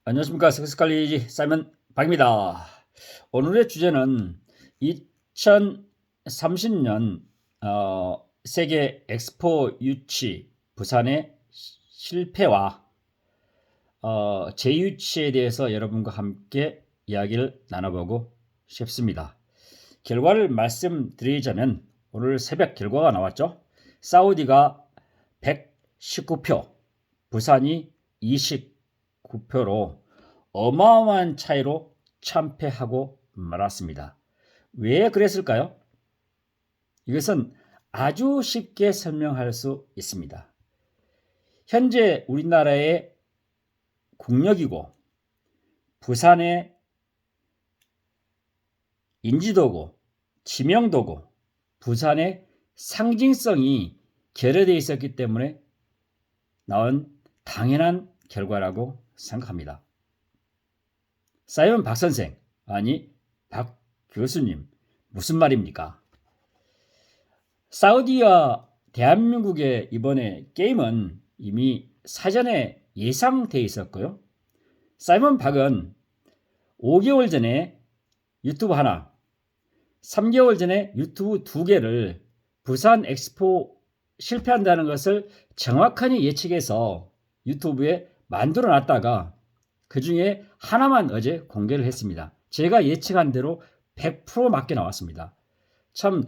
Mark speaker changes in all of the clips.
Speaker 1: 안녕하십니까. 스크스칼리지 사이먼 박입니다. 오늘의 주제는 2030년 세계 엑스포 유치 부산의 실패와 재유치에 대해서 여러분과 함께 이야기를 나눠보고 싶습니다. 결과를 말씀드리자면 오늘 새벽 결과가 나왔죠. 사우디가 119표, 부산이 29표로 어마어마한 차이로 참패하고 말았습니다. 왜 그랬을까요? 이것은 아주 쉽게 설명할 수 있습니다. 현재 우리나라의 국력이고 부산의 인지도고 지명도고 부산의 상징성이 결여되어 있었기 때문에 나온 당연한 결과라고 생각합니다. 사이먼 박 선생, 아니 박 교수님, 무슨 말입니까? 사우디와 대한민국의 이번에 게임은 이미 사전에 예상되어 있었고요. 사이먼 박은 5개월 전에 유튜브 하나, 3개월 전에 유튜브 2개를 부산 엑스포 실패한다는 것을 정확하게 예측해서 유튜브에 만들어 놨다가 그 중에 하나만 어제 공개를 했습니다. 제가 예측한 대로 100% 맞게 나왔습니다. 참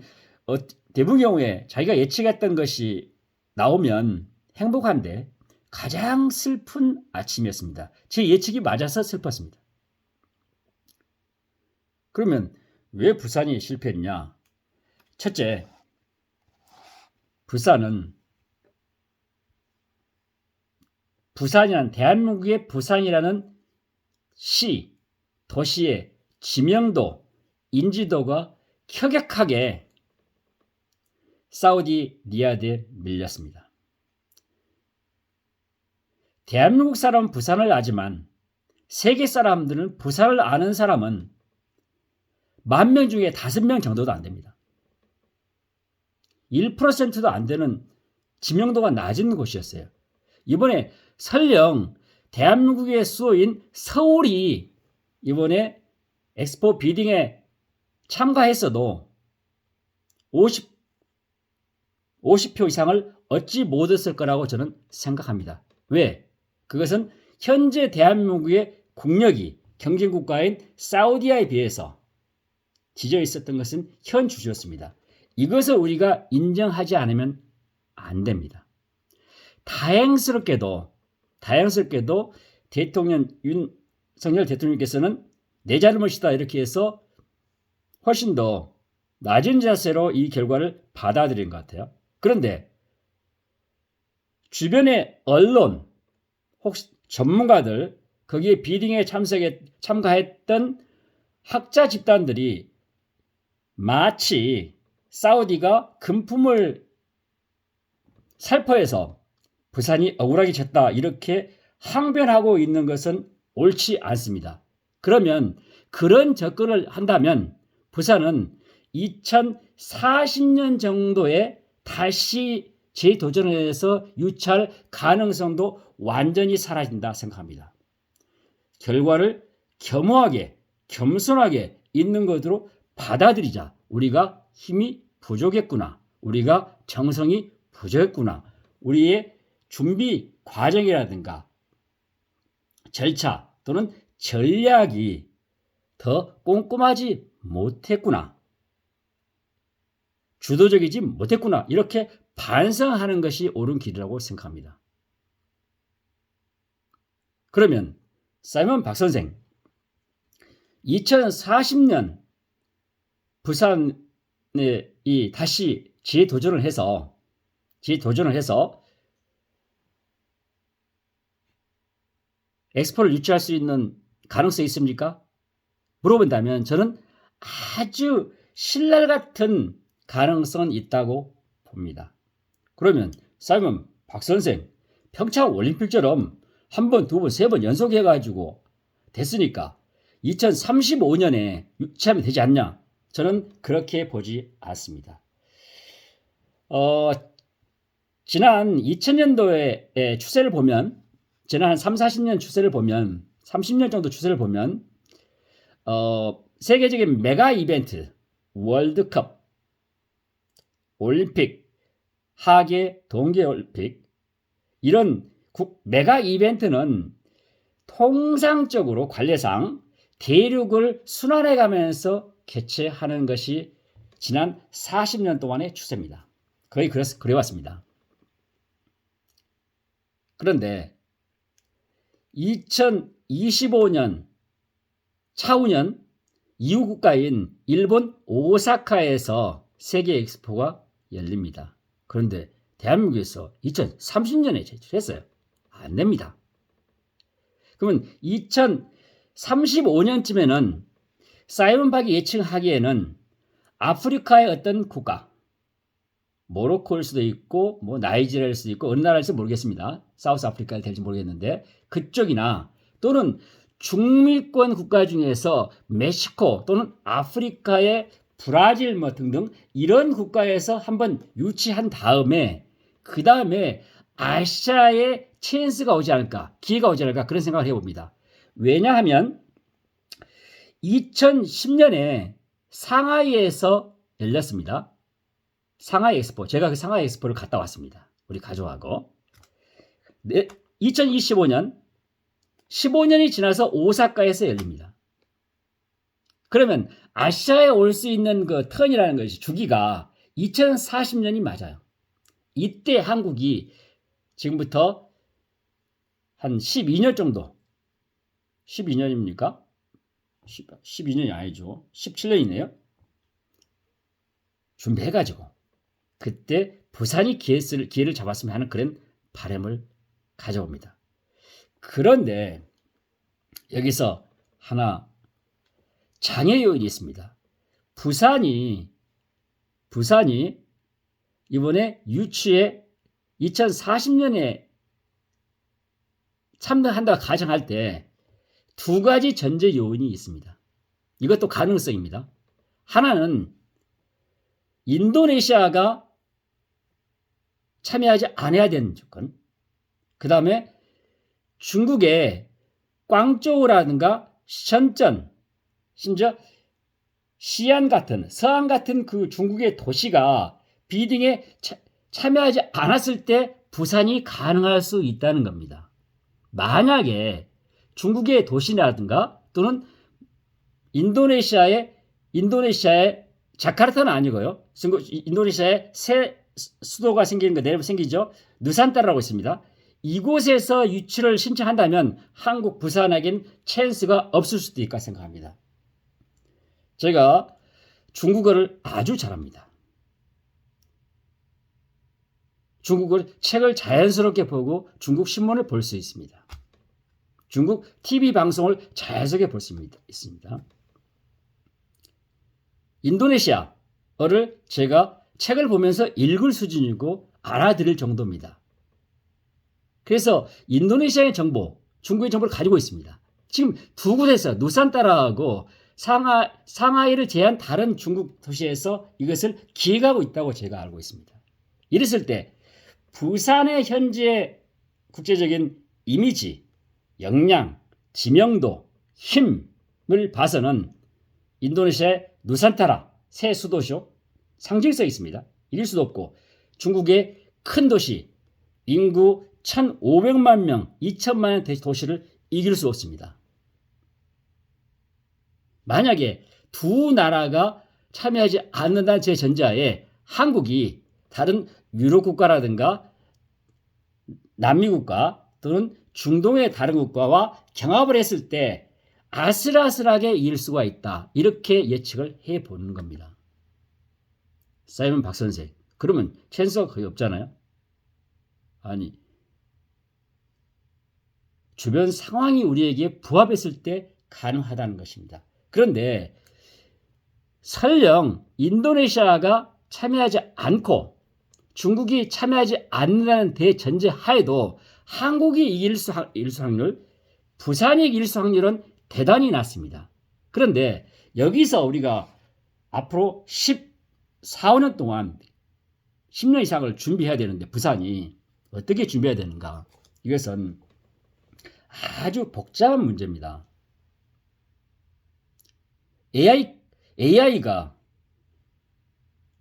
Speaker 1: 대부분 경우에 자기가 예측했던 것이 나오면 행복한데 가장 슬픈 아침이었습니다. 제 예측이 맞아서 슬펐습니다. 그러면 왜 부산이 실패했냐? 첫째, 부산이란 대한민국의 부산이라는 도시의 지명도, 인지도가 혁혁하게 사우디 리야드에 밀렸습니다. 대한민국 사람은 부산을 아지만 세계 사람들은 부산을 아는 사람은 10,000명 중에 5명 정도도 안 됩니다. 1%도 안 되는 지명도가 낮은 곳이었어요. 이번에 설령 대한민국의 수도인 서울이 이번에 엑스포 비딩에 참가했어도 50표 이상을 얻지 못했을 거라고 저는 생각합니다. 왜? 그것은 현재 대한민국의 국력이 경쟁국가인 사우디아에 비해서 지져 있었던 것은 현 주주였습니다. 이것을 우리가 인정하지 않으면 안 됩니다. 다행스럽게도 대통령 윤석열 대통령께서는 내 잘못이다 이렇게 해서 훨씬 더 낮은 자세로 이 결과를 받아들인 것 같아요. 그런데 주변의 언론 혹시 전문가들 거기에 비딩에 참가했던 학자 집단들이 마치 사우디가 금품을 살포해서 부산이 억울하게 졌다 이렇게 항변하고 있는 것은 옳지 않습니다. 그러면 그런 접근을 한다면 부산은 2040년 정도에 다시 재도전을 해서 유치할 가능성도 완전히 사라진다 생각합니다. 결과를 겸허하게 겸손하게 있는 것으로 받아들이자. 우리가 힘이 부족했구나. 우리가 정성이 부족했구나. 우리의 준비 과정이라든가 절차 또는 전략이 더 꼼꼼하지 못했구나. 주도적이지 못했구나. 이렇게 반성하는 것이 옳은 길이라고 생각합니다. 그러면 사이먼 박 선생, 2040년 부산에 다시 재도전을 해서 엑스포를 유치할 수 있는 가능성이 있습니까? 물어본다면 저는 아주 신랄 같은 가능성은 있다고 봅니다. 그러면 사이먼 박 선생, 평창 올림픽처럼 한 번, 두 번, 세 번 연속해가지고 됐으니까 2035년에 유치하면 되지 않냐? 저는 그렇게 보지 않습니다. 지난 2000년도의 추세를 보면, 지난 한 3, 40년 추세를 보면 30년 정도 추세를 보면 세계적인 메가 이벤트, 월드컵, 올림픽, 하계 동계올림픽 이런 메가 이벤트는 통상적으로 관례상 대륙을 순환해 가면서 개최하는 것이 지난 40년 동안의 추세입니다. 거의 그래왔습니다. 그런데 2025년 차후년 이후 국가인 일본 오사카에서 세계 엑스포가 열립니다. 그런데 대한민국에서 2030년에 제출했어요. 안 됩니다. 그러면 2035년쯤에는 사이먼 박이 예측하기에는 아프리카의 어떤 국가, 모로코일 수도 있고 뭐 나이지리아일 수도 있고 어느 나라일지 모르겠습니다. 사우스 아프리카가 될지 모르겠는데 그쪽이나 또는 중미권 국가 중에서 멕시코 또는 아프리카의 브라질 뭐 등등 이런 국가에서 한번 유치한 다음에 그 다음에 아시아에 찬스가 오지 않을까, 기회가 오지 않을까 그런 생각을 해봅니다. 왜냐하면 2010년에 상하이에서 열렸습니다. 상하이 엑스포. 제가 그 상하이 엑스포를 갔다 왔습니다. 우리 가족하고. 2025년 15년이 지나서 오사카에서 열립니다. 그러면 아시아에 올 수 있는 그 턴이라는 것이 주기가 2040년이 맞아요. 이때 한국이 지금부터 한 12년 정도 12년입니까? 12년이 아니죠. 17년이네요. 준비해가지고 그때 부산이 기회를 잡았으면 하는 그런 바람을 가져옵니다. 그런데 여기서 하나 장애 요인이 있습니다. 부산이 이번에 유치에 2040년에 참여한다고 가정할 때 두 가지 전제 요인이 있습니다. 이것도 가능성입니다. 하나는 인도네시아가 참여하지 않아야 되는 조건. 그 다음에 중국의 광저우라든가 션전, 심지어 시안 같은 서안 같은 그 중국의 도시가 비딩에 참여하지 않았을 때 부산이 가능할 수 있다는 겁니다. 만약에 중국의 도시라든가 또는 인도네시아의 자카르타는 아니고요. 인도네시아의 새 수도가 생기는 거 내일 생기죠. 누산타라고 있습니다. 이곳에서 유치를 신청한다면 한국 부산에겐 찬스가 없을 수도 있다 생각합니다. 제가 중국어를 아주 잘합니다. 중국을 책을 자연스럽게 보고 중국 신문을 볼 수 있습니다. 중국 TV 방송을 자연스럽게 볼 수 있습니다. 인도네시아어를 제가 책을 보면서 읽을 수준이고 알아들을 정도입니다. 그래서 인도네시아의 정보, 중국의 정보를 가지고 있습니다. 지금 두 곳에서 누산타라하고 상하이를 제한 다른 중국 도시에서 이것을 기획하고 있다고 제가 알고 있습니다. 이랬을 때 부산의 현재 국제적인 이미지, 역량, 지명도, 힘을 봐서는 인도네시아의 누산타라 새 수도죠. 상징성이 있습니다. 이길 수도 없고 중국의 큰 도시 인구 1,500만 명, 2천만 명 도시를 이길 수 없습니다. 만약에 두 나라가 참여하지 않는다는 제 전제하에 한국이 다른 유럽 국가라든가 남미 국가 또는 중동의 다른 국가와 경합을 했을 때 아슬아슬하게 이길 수가 있다. 이렇게 예측을 해보는 겁니다. 사이먼 박 선생, 그러면 찬스가 거의 없잖아요. 아니, 주변 상황이 우리에게 부합했을 때 가능하다는 것입니다. 그런데 설령 인도네시아가 참여하지 않고 중국이 참여하지 않는다는 대전제 하에도 한국이 이길 수 확률, 부산이 이길 수 확률은 대단히 낮습니다. 그런데 여기서 우리가 앞으로 14~15년 동안 10년 이상을 준비해야 되는데 부산이 어떻게 준비해야 되는가? 이것은 아주 복잡한 문제입니다. AI가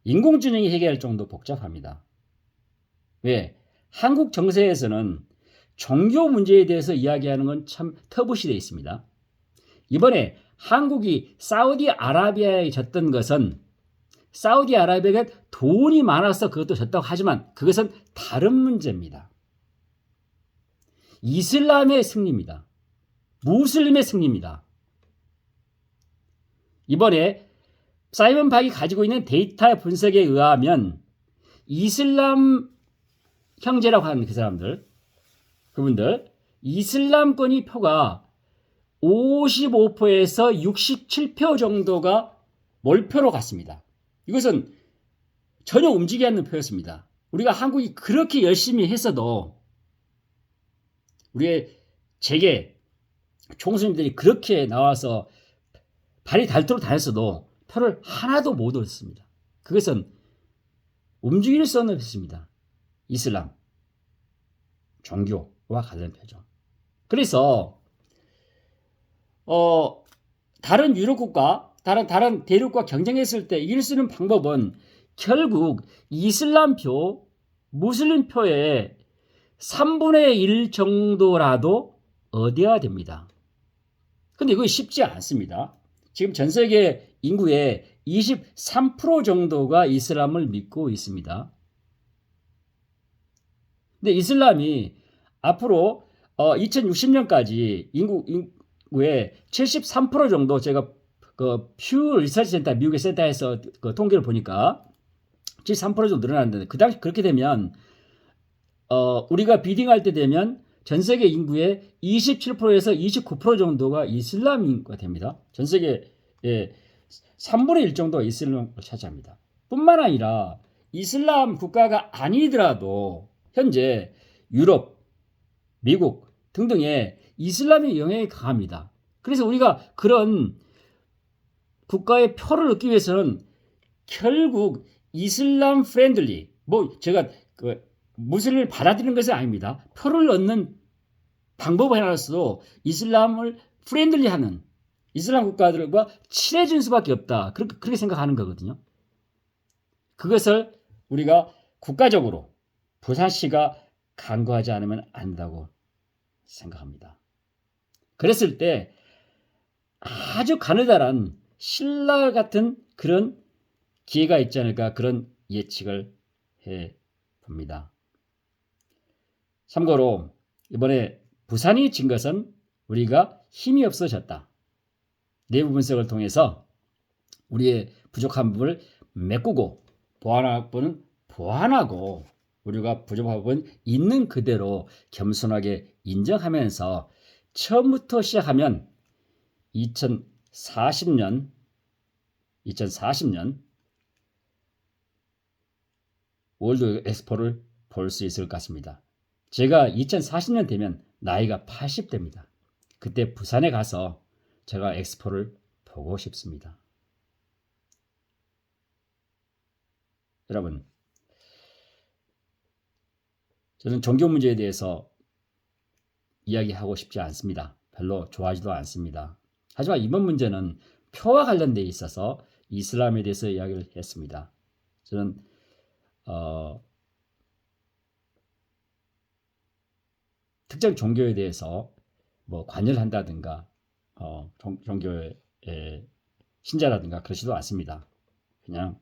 Speaker 1: 인공지능이 해결할 정도 복잡합니다. 왜? 한국 정세에서는 종교 문제에 대해서 이야기하는 건 참 터부시 되어 있습니다. 이번에 한국이 사우디아라비아에 졌던 것은 사우디아라비아가 돈이 많아서 그것도 졌다고 하지만 그것은 다른 문제입니다. 이슬람의 승리입니다. 무슬림의 승리입니다. 이번에 사이먼 박이 가지고 있는 데이터 분석에 의하면 이슬람 형제라고 하는 그 사람들, 그분들 이슬람권이 표가 55%에서 67% 정도가 몰표로 갔습니다. 이것은 전혀 움직이지 않는 표였습니다. 우리가 한국이 그렇게 열심히 했어도 우리의 재계 총수님들이 그렇게 나와서 발이 닳도록 다녔어도 표를 하나도 못 얻었습니다. 그것은 움직일 수 없는 표였습니다. 이슬람 종교와 관련 표죠. 그래서 다른 유럽 국가, 다른 대륙과 경쟁했을 때 이길 수 있는 방법은 결국 이슬람표, 무슬림표의 3분의 1 정도라도 얻어야 됩니다. 근데 이거 쉽지 않습니다. 지금 전 세계 인구의 23% 정도가 이슬람을 믿고 있습니다. 근데 이슬람이 앞으로 2060년까지 인구의 73% 정도 제가 그 퓨 리서치 센터 미국의 센터에서 그 통계를 보니까 73% 정도 늘어났는데 그 당시 그렇게 되면 우리가 비딩할 때 되면 전 세계 인구의 27%에서 29% 정도가 이슬람인가 됩니다. 전 세계의 3분의 1 정도가 이슬람을 차지합니다. 뿐만 아니라 이슬람 국가가 아니더라도 현재 유럽, 미국 등등의 이슬람의 영향이 강합니다. 그래서 우리가 그런 국가의 표를 얻기 위해서는 결국 이슬람 프렌들리, 제가 무슬림을 받아들이는 것은 아닙니다. 표를 얻는 방법을 하나로서 이슬람을 프렌들리하는 이슬람 국가들과 친해질 수밖에 없다. 그렇게 생각하는 거거든요. 그것을 우리가 국가적으로 부산시가 강구하지 않으면 안 된다고 생각합니다. 그랬을 때 아주 가느다란 신라 같은 그런 기회가 있지 않을까 그런 예측을 해봅니다. 참고로 이번에 부산이 진 것은 우리가 힘이 없어졌다. 내부 분석을 통해서 우리의 부족한 부분을 메꾸고 보완할 부분은 보완하고 우리가 부족한 부분은 있는 그대로 겸손하게 인정하면서 처음부터 시작하면 2040년 월드 엑스포를 볼 수 있을 것 같습니다. 제가 2040년 되면 나이가 80대입니다. 그때 부산에 가서 제가 엑스포를 보고 싶습니다. 여러분, 저는 종교 문제에 대해서 이야기하고 싶지 않습니다. 별로 좋아하지도 않습니다. 하지만 이번 문제는 표와 관련돼 있어서 이슬람에 대해서 이야기를 했습니다. 저는 특정 종교에 대해서 관여를 한다든가 종교의 신자라든가 그러지도 않습니다. 그냥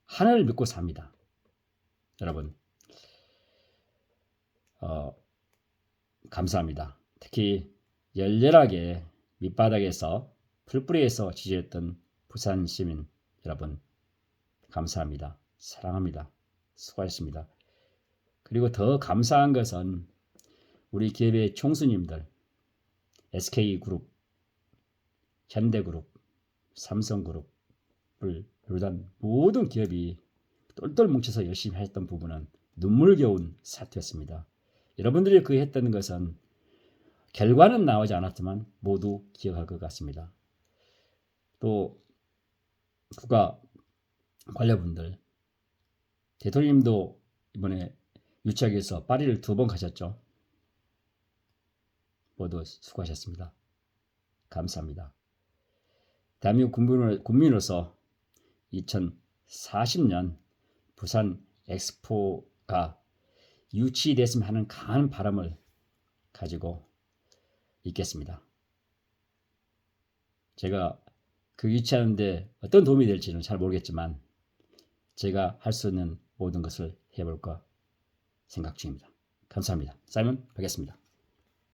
Speaker 1: 하늘을 믿고 삽니다. 여러분 감사합니다. 특히 열렬하게 밑바닥에서 풀뿌리에서 지지했던 부산 시민 여러분 감사합니다. 사랑합니다. 수고하셨습니다. 그리고 더 감사한 것은 우리 기업의 총수님들 SK그룹, 현대그룹, 삼성그룹을 비롯한 모든 기업이 똘똘 뭉쳐서 열심히 했던 부분은 눈물겨운 사태였습니다. 여러분들이 그 했던 것은 결과는 나오지 않았지만 모두 기억할 것 같습니다. 또 국가 관료분들 대통령님도 이번에 유치하기 위해서 파리를 2번 가셨죠. 모두 수고하셨습니다. 감사합니다. 대한민국 국민으로서 2040년 부산 엑스포가 유치됐으면 하는 강한 바람을 가지고 있겠습니다. 제가 그 유치하는데 어떤 도움이 될지는 잘 모르겠지만 제가 할 수 있는 모든 것을 해볼까 생각 중입니다. 감사합니다. 사이먼 뵙겠습니다.